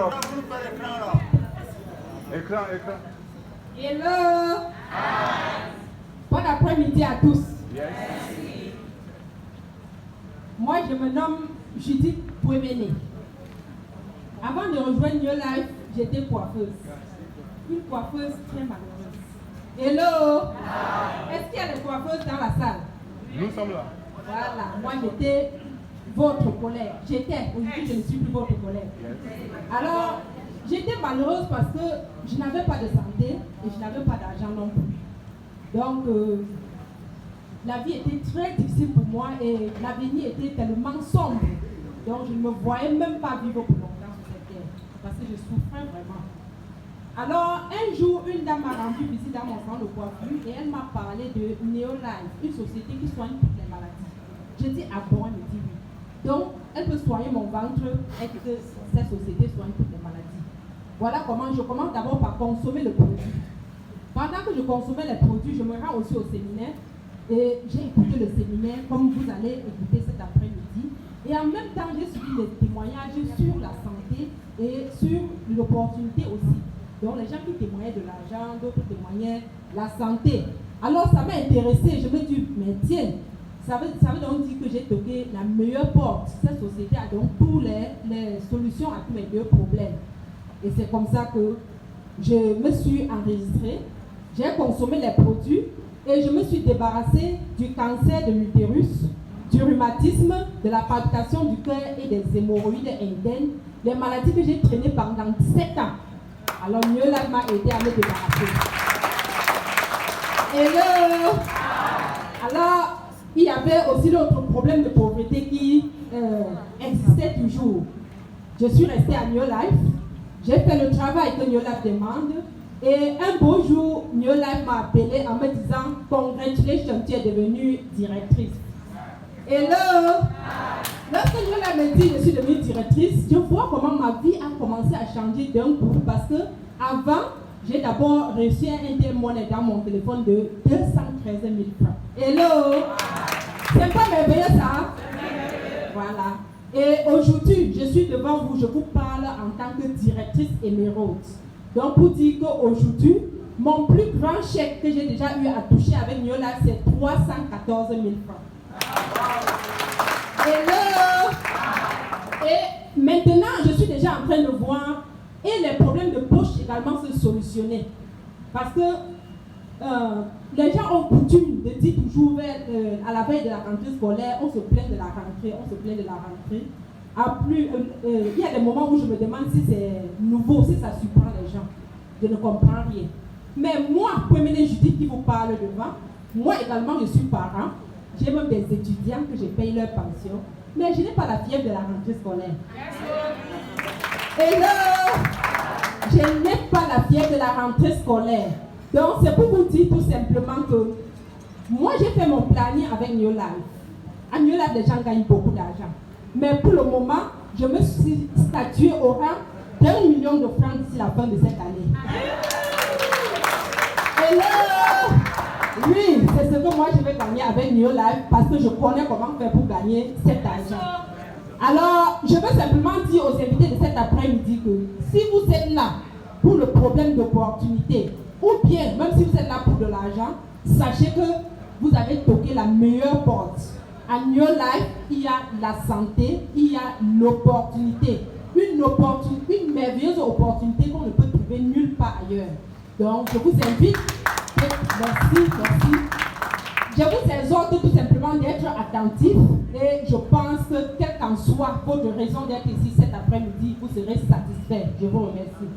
Stop. Écran. Hello. Bon après-midi à tous. Yes. Moi, je me nomme Judith Pouéméné. Avant de rejoindre New Life, j'étais coiffeuse. Une coiffeuse très malheureuse. Hello. Est-ce qu'il y a des coiffeuses dans la salle? Nous sommes là. Voilà, moi j'étais votre collègue. Aujourd'hui je ne suis plus votre collègue. Alors, j'étais malheureuse parce que je n'avais pas de santé et je n'avais pas d'argent non plus. Donc, la vie était très difficile pour moi et l'avenir était tellement sombre. Donc, je ne me voyais même pas vivre pour longtemps sur cette terre parce que je souffrais vraiment. Alors, un jour, une dame m'a rendu visite dans mon salon de coiffure et elle m'a parlé de Neolife, une société qui soigne toutes les maladies. Je dis, ah bon, elle me dit oui. Donc, elle peut soigner mon ventre et que cette société soigne toutes les maladies. Voilà comment je commence d'abord par consommer le produit. Pendant que je consommais les produits, je me rends aussi au séminaire et j'ai écouté le séminaire comme vous allez écouter cet après-midi. Et en même temps, j'ai suivi des témoignages sur la santé et sur l'opportunité aussi. Donc les gens qui témoignaient de l'argent, d'autres témoignaient la santé. Alors ça m'a intéressée, je me dis, mais tiens, ça veut donc dire que j'ai toqué la meilleure porte. Cette société a donc toutes les solutions à tous mes deux problèmes. Et c'est comme ça que je me suis enregistrée, j'ai consommé les produits et je me suis débarrassée du cancer de l'utérus, du rhumatisme, de la palpitation du cœur et des hémorroïdes internes, les maladies que j'ai traînées pendant 7 ans. Alors New Life m'a aidé à me débarrasser. Hello. Alors, il y avait aussi d'autres problèmes de pauvreté qui existaient toujours. Je suis restée à New Life. J'ai fait le travail que New Life demande. Et un beau jour, New Life m'a appelé en me disant « Congratulations, tu es devenue directrice. » Hello. Lorsque New Life me dit « Je suis devenue directrice », je vois comment ma vie a commencé à changer d'un coup. Parce que avant, j'ai d'abord reçu un témoignage dans mon téléphone de 213 000 francs. Hello. C'est pas merveilleux ça? Voilà. Et aujourd'hui, je suis devant vous, je vous parle en tant que directrice émeraude. Donc pour dire qu'aujourd'hui, mon plus grand chèque que j'ai déjà eu à toucher avec New Life, c'est 314 000 francs. Hello. Et maintenant, je suis déjà en train de voir et les problèmes de poche également se solutionner. Parce que les gens ont coutume de dire toujours à la veille de la rentrée scolaire, on se plaint de la rentrée, on se plaint de la rentrée. Il y a des moments où je me demande si c'est nouveau, si ça surprend les gens. Je ne comprends rien. Mais moi, Pouéméné Judith qui vous parle devant, moi également je suis parent. J'ai même des étudiants que je paye leur pension. Mais je n'ai pas la fièvre de la rentrée scolaire. Hello! Je n'ai pas la fièvre de la rentrée scolaire. Donc c'est pour vous dire tout simplement que moi j'ai fait mon planning avec New Life. À New Life, les gens gagnent beaucoup d'argent. Mais pour le moment, je me suis statuée au rang d'1 million de francs d'ici la fin de cette année. Hello! Oui, c'est ce que moi je vais gagner avec New Life parce que je connais comment faire pour gagner cet argent. Alors, je veux simplement dire aux invités de cet après-midi que si vous êtes là pour le problème d'opportunité, ou bien, même si vous êtes là pour de l'argent, sachez que vous avez toqué la meilleure porte. À New Life, il y a la santé, il y a l'opportunité. Une merveilleuse opportunité qu'on ne peut trouver nulle part ailleurs. Donc, je vous invite, merci. Je vous exhorte tout simplement d'être attentifs et je pense que, quelle qu'en soit votre raison d'être ici cet après-midi, vous serez satisfait. Je vous remercie.